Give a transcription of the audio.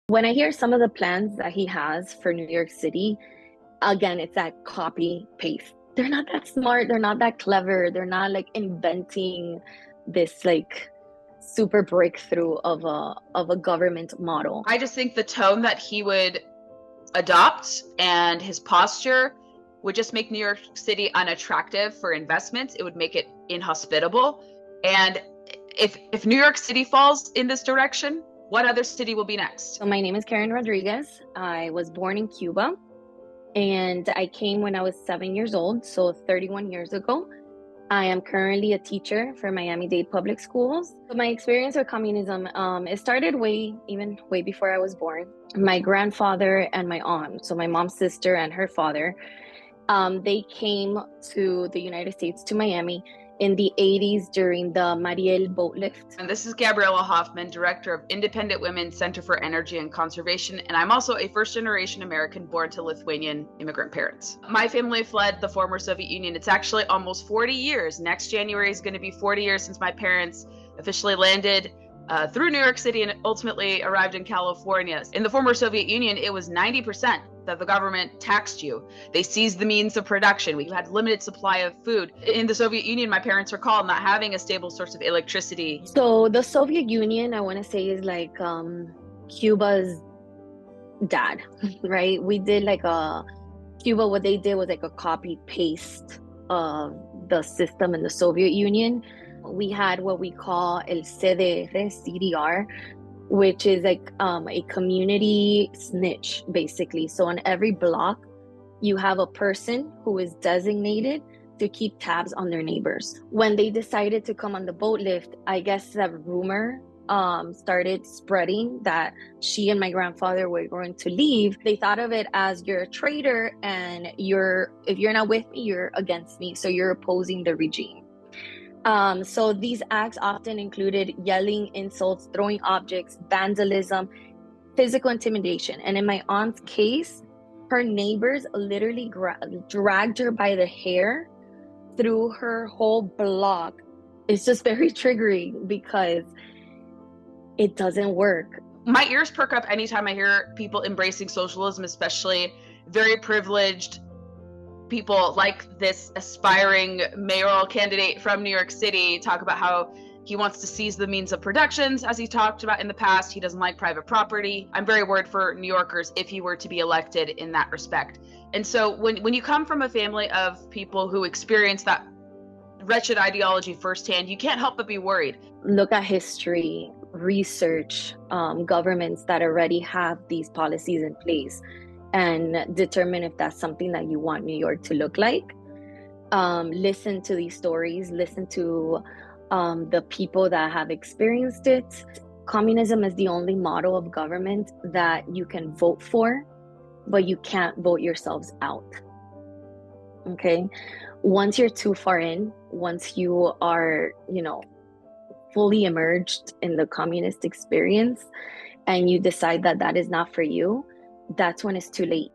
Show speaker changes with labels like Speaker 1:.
Speaker 1: When I hear some of the plans that he has for New York City, again, it's that copy paste. They're not that smart, they're not that clever, they're not like inventing this like super breakthrough of a government model.
Speaker 2: I just think the tone that he would adopt and his posture would just make New York City unattractive for investments. It would make it inhospitable. And if New York City falls in this direction, what other city will be next?
Speaker 1: So my name is Karen Rodriguez. I was born in Cuba and I came when I was 7 years old, so 31 years ago. I am currently a teacher for Miami-Dade Public Schools. So my experience with communism, it started way before I was born. My grandfather and my aunt, so my mom's sister and her father, they came to the United States, to Miami, in the 80s during the Mariel boat lift.
Speaker 2: And this is Gabriella Hoffman, Director of Independent Women's Center for Energy and Conservation, and I'm also a first-generation American born to Lithuanian immigrant parents. My family fled the former Soviet Union. It's actually almost 40 years. Next January is going to be 40 years since my parents officially landed through New York City and ultimately arrived in California. In the former Soviet Union, it was 90% that the government taxed you. They seized the means of production. We had limited supply of food. In the Soviet Union, my parents recall not having a stable source of electricity.
Speaker 1: So the Soviet Union, I want to say, is like Cuba's dad, right? We did like Cuba, what they did was like a copy paste of the system in the Soviet Union. We had what we call el CDR, which is like a community snitch, basically. So on every block, you have a person who is designated to keep tabs on their neighbors. When they decided to come on the boat lift, I guess that rumor started spreading that she and my grandfather were going to leave. They thought of it as, you're a traitor, and if you're not with me, you're against me. So you're opposing the regime. So these acts often included yelling, insults, throwing objects, vandalism, physical intimidation. And in my aunt's case, her neighbors literally dragged her by the hair through her whole block. It's just very triggering because it doesn't work.
Speaker 2: My ears perk up anytime I hear people embracing socialism, especially very privileged people like this aspiring mayoral candidate from New York City talk about how he wants to seize the means of productions, as he talked about in the past. He doesn't like private property. I'm very worried for New Yorkers if he were to be elected in that respect. And so when you come from a family of people who experience that wretched ideology firsthand, you can't help but be worried.
Speaker 1: Look at history, research governments that already have these policies in place, and determine if that's something that you want New York to look like. Listen to these stories, listen to the people that have experienced it. Communism is the only model of government that you can vote for, but you can't vote yourselves out. Okay? Once you're too far in, once you are, fully immersed in the communist experience, and you decide that that is not for you, that's when it's too late.